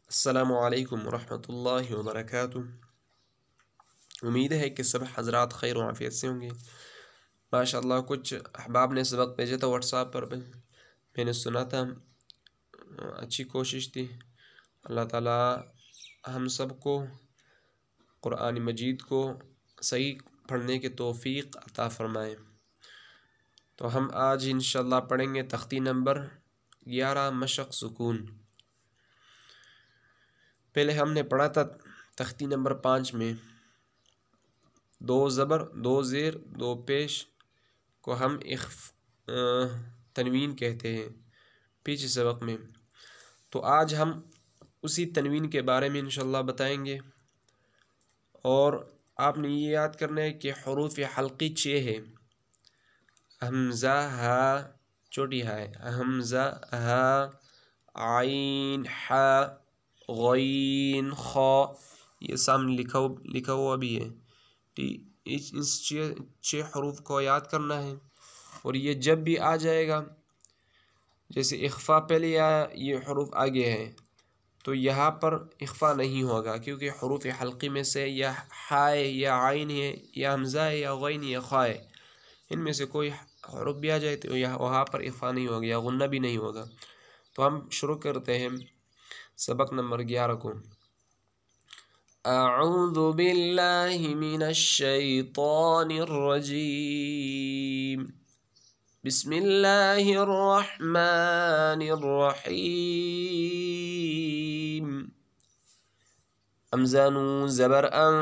السلام علیکم ورحمۃ اللہ وبرکاتہ۔ امید ہے کہ سب حضرات خیر و عافیت سے ہوں گے۔ ماشاءاللہ کچھ احباب نے سبق بھیجا تھا واٹس ایپ پر، میں نے سنا تھا، اچھی کوشش تھی۔ اللہ تعالیٰ ہم سب کو قرآن مجید کو صحیح پڑھنے کے توفیق عطا فرمائے۔ تو ہم آج انشاءاللہ پڑھیں گے تختی نمبر 11 مشق سکون۔ پہلے ہم نے پڑھا تھا تختی نمبر 5 میں 2 زبر 2 زیر 2 پیش کو ہم تنوین کہتے ہیں پیچھے سبق میں۔ تو آج ہم اسی تنوین کے بارے میں انشاءاللہ بتائیں گے، اور آپ نے یہ یاد کرنا ہے کہ حروف حلقی 6 ہے۔ حمزہ ہا چھوٹی ہا ہے، حمزہ ہا، عین ہا، غین خا، یہ سامنے لکھا ہوا بھی ہے۔ اس 6 حروف کو یاد کرنا ہے، اور یہ جب بھی آ جائے گا، جیسے اخفا پہلے آیا، یہ حروف آگے ہے، تو یہاں پر اخفا نہیں ہوگا، کیونکہ حروف حلقی میں سے یا ہا ہے یا عین ہے یا حمزہ ہے یا غین یا خا ہے، ان میں سے کوئی حروف بھی آ جائے تو وہاں پر اخفا نہیں ہوگا یا غنہ بھی نہیں ہوگا۔ تو ہم شروع کرتے ہیں سبق نمبر 11 کو۔ اعوذ باللہ من الشیطان الرجیم، بسم اللہ الرحمن الرحیم۔ حمزہ نون زبر ان،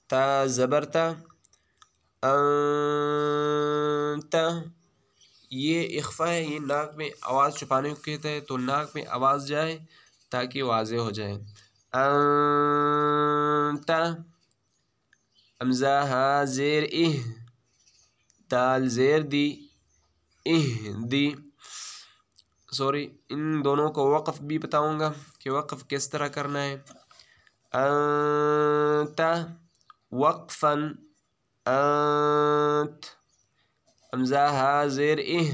تا زبر تا، انت، یہ اخفا ہے، یہ ناک میں آواز چھپانے کو کہتا ہے، تو ناک میں آواز جائے تاکہ واضح ہو جائے۔ انت، حمزہ ہا زیر اہ، دال زیر دی، اہ دی، سوری ان دونوں کو وقف بھی بتاؤں گا کہ وقف کس طرح کرنا ہے۔ انت وقفا، انت، حمزہ ہا زیر اہ،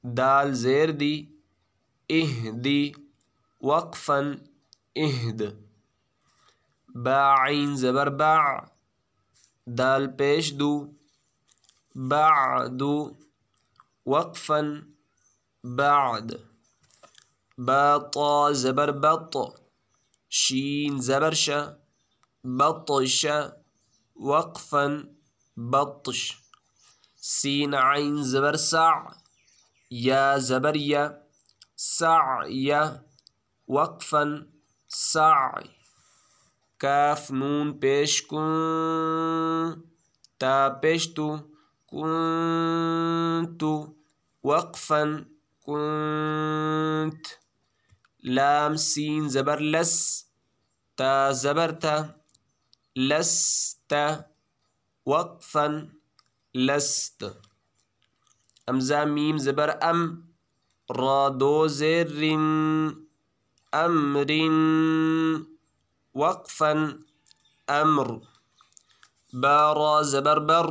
دال زیر دی، اہ دی، وقفا اہد۔ با عین زبر با، دال پیش دو، بعدو، وقفا بعد۔ با طا زبر بط، شین زبر شا، بطش، وقفا بطش۔ سین عین زبر سع، یا زبر یا، سعی، وقفا سعی۔ کاف نون پیش کن، تا پیش تو، کنتو، وقفا کنت۔ لام سین زبر لس، تا زبر تا، لست، وقفا لست۔ حمزہ میم زبر ام، را دو زیر رن، امر، وقفا امر۔ با را زبر بر،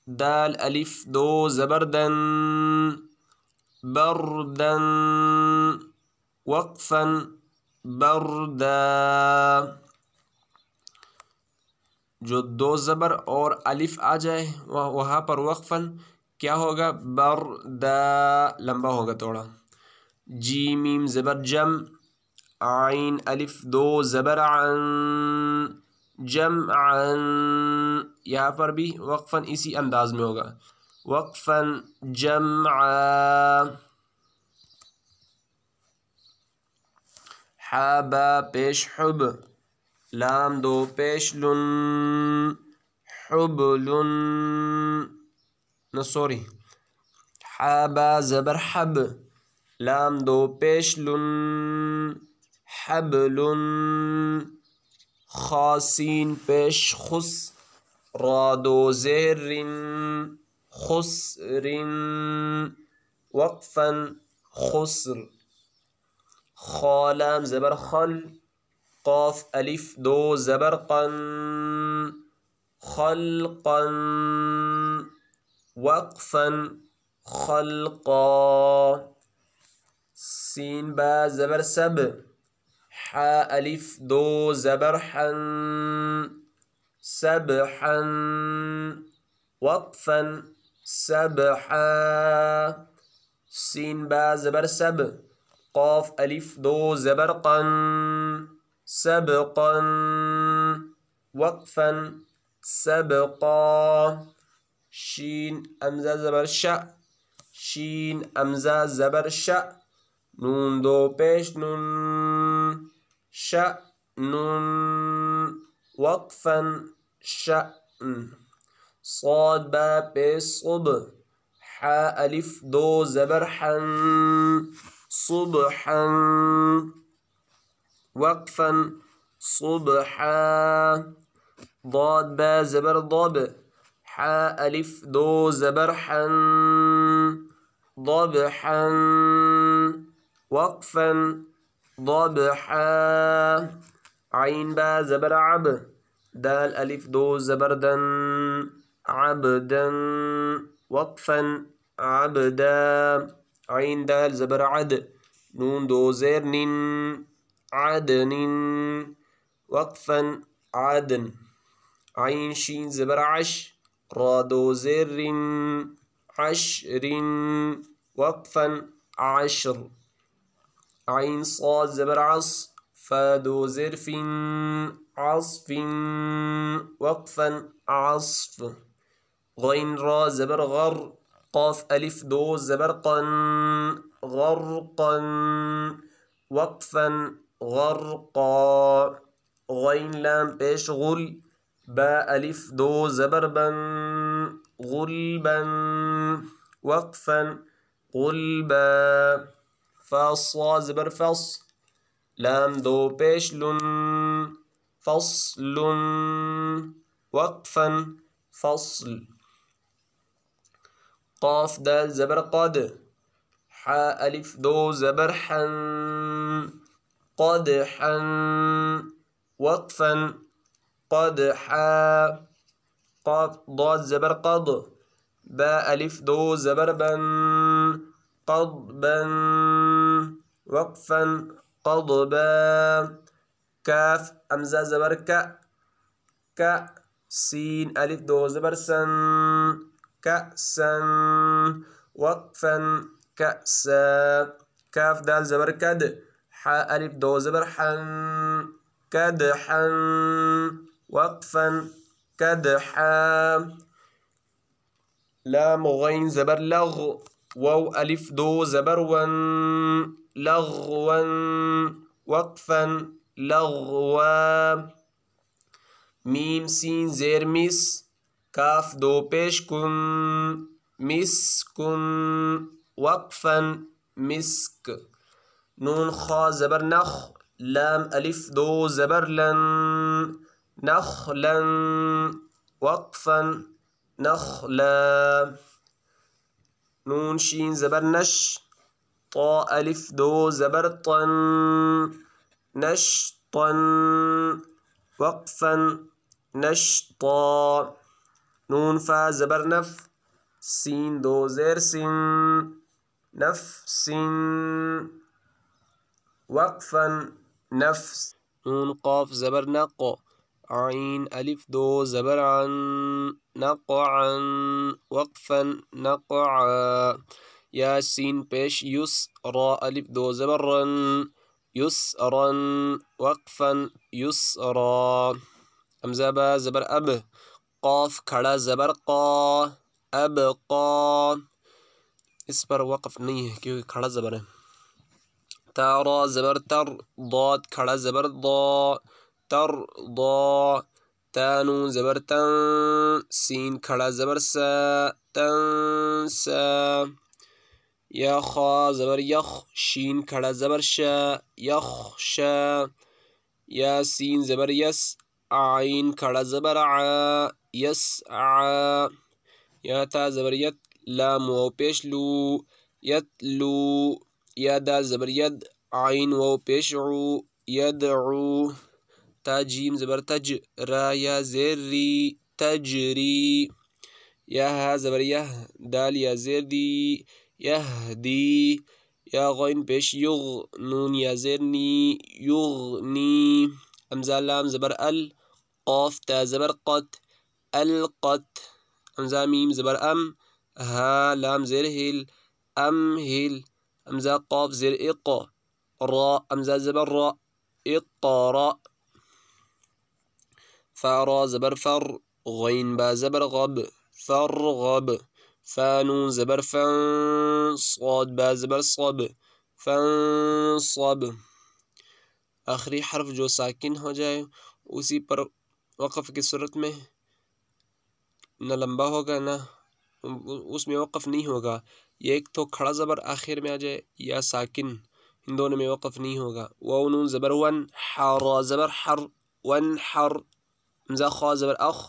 دال الف دو زبر دن، بردن، وقفا بردا۔ جو 2 زبر اور الف آ جائے وہاں پر وقفاً کیا ہوگا؟ بردا، لمبا ہوگا تھوڑا۔ جیم میم زبر جم، عین الف 2 زبر عن، جمعن، یہاں پر بھی وقفاً اسی انداز میں ہوگا، وقفاً جمعا۔ حا با پیش حب، لام 2 پیش لن، حبلن، سوری، حا با زبر حب، لام 2 پیش لن، حبلن۔ خا سین پیش خس، را 2 زیر رن، خسرن، وقفا خسر۔ خا لام زبر خل، قاف الف 2 زبر قن، خلقا، وقفا خلقا۔ سین با زبر سب ح الف دو زبر حن سبحا وقفا سبحا سین با زبر سب قاف الف دو زبر قن سبقا وقفا سبقا شین امزہ زبر ش شین امزہ زبر ش نون دو پیش نون شأن وقفا شأن صاد با پیش صب ح الف دو زبر حن صبحا وقفا صبحا ضاد با زبر ضب ح الف دو زبر حن ضبحا وقفا ضبحا عين با زبر عب دال الف دو زبر دن عبدا وقفا عبدا عين دال زبر عد نون دو زير نن عدن وقفا عدن عين شين زبر عش را دو زير عشر وقفا عشر عين صاد زبر عص فا دو زر عصف وقفا عصف غين را زبر غر قاف ألف دو زبر قن غرقا وقفا غرقا غين لام پیش غل با ألف دو زبر بن غلبا وقفا غلبا فا صا زبر فص لام دو پیش لن فصل وقفا فصل قاف دال زبر قد ح ألف دو زبر حن قدحا وقفا قدحا قاف ضاد زبر قض با ألف دو زبر بن قضبا وقفا قضبا كاف أمزة زبر ك سين ألف دو زبر سن كأسا وقفا كأسا كاف دال زبر كد ح ألف دو زبر حن كدحا وقفا كدحا لام غين زبر لغ واو ألف دو زبر ون لغوا وقفا لغوا ميم سين زير مس كاف دو پیش کن مسك وقفا مسك نون خا زبر نخ لام ألف دو زبر لن نخلا وقفا نخلا نون شين زبر نش طا ألف دو زبر طن نشطا وقفا نشطا نون فا زبر نف سين دو زير سن نفس وقفا نفس نون قاف زبر نق عين ألف دو زبر عن نقعا وقفا نقعا ياسين پیش يس را ألف دو زبر رن يسرا وقفا يسرا حمزہ با زبر اب قاف کھڑا زبر قا اب قا اس پر وقف نہیں ہے کیونکہ کھڑا زبر ہے تا را زبر تر ضاد کھڑا زبر ضا تر ضا تانو زبر تن سین کھڑا زبر سا تن سا یا خا زبر یخ شین کھڑا زبر شا یخ شا یا سین زبر یس عین کھڑا زبر ع یس ع یا تا زبر یت لام واو پیش لو یت لو یا دال زبر ید عین واو پیش عو یدعو تا جیم زبر تج را یا زیر ری تجری یا ہا زبر یہ دال یا زیر دی یہدی یا غین پیش یغ، نون یا زیر نی، یغنی. حمزہ لام زبر ال، قاف تا زبر قت، القت. حمزہ میم زبر ام، ہا لام زیر ہل، ام ہل. حمزہ قاف زیر اق، را حمزہ زبر را، اقرا. فا را زبر فر، غین با زبر غب، فرغب. فا نون زبر فن، صاد با زبر صب، فانصب. آخری حرف جو ساکن ہو جائے اسی پر وقف کی صورت میں نہ لمبا ہوگا نہ اس میں وقف نہیں ہوگا. یہ ایک تو کھڑا زبر آخر میں آ جائے یا ساکن، ان دونوں میں وقف نہیں ہوگا. واو نون زبر ون، حا زبر حر، ون حر. حمزہ خا زبر اخ،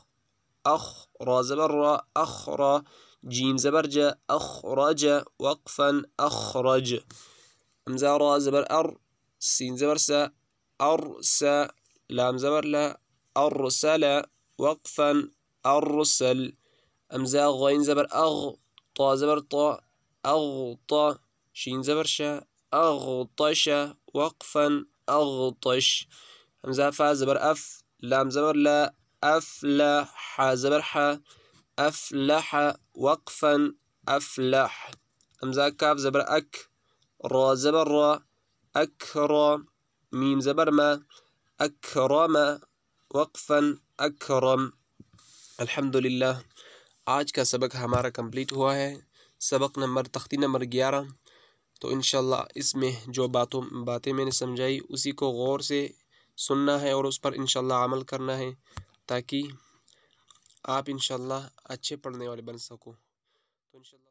اخ. را زبر را، اخرا. جیم زبر جا، اخرج، وقفا اخرج. حمزہ را زبر ار، سین زبر سا، ارسا. لام زبر لا، ارسل، وقفا ارسل. حمزہ غین زبر اغ، طا زبر طا، اغطا. شین زبر شا، اغطش، وقفا اغطش. حمزہ فا زبر اف، لام زبر لا، افلا. حا زبر حا، افلح، وقفا افلح. حمزہ کاف زبر اک، را زبر را، اکرا. میم زبر ما، اکرم، وقفا اکرم. الحمدللہ آج کا سبق ہمارا کمپلیٹ ہوا ہے، سبق نمبر تختی نمبر 11. تو انشاءاللہ اس میں جو باتیں میں نے سمجھائی اسی کو غور سے سننا ہے اور اس پر انشاءاللہ عمل کرنا ہے تاکہ آپ انشاءاللہ اچھے پڑھنے والے بن سکو. تو انشاءاللہ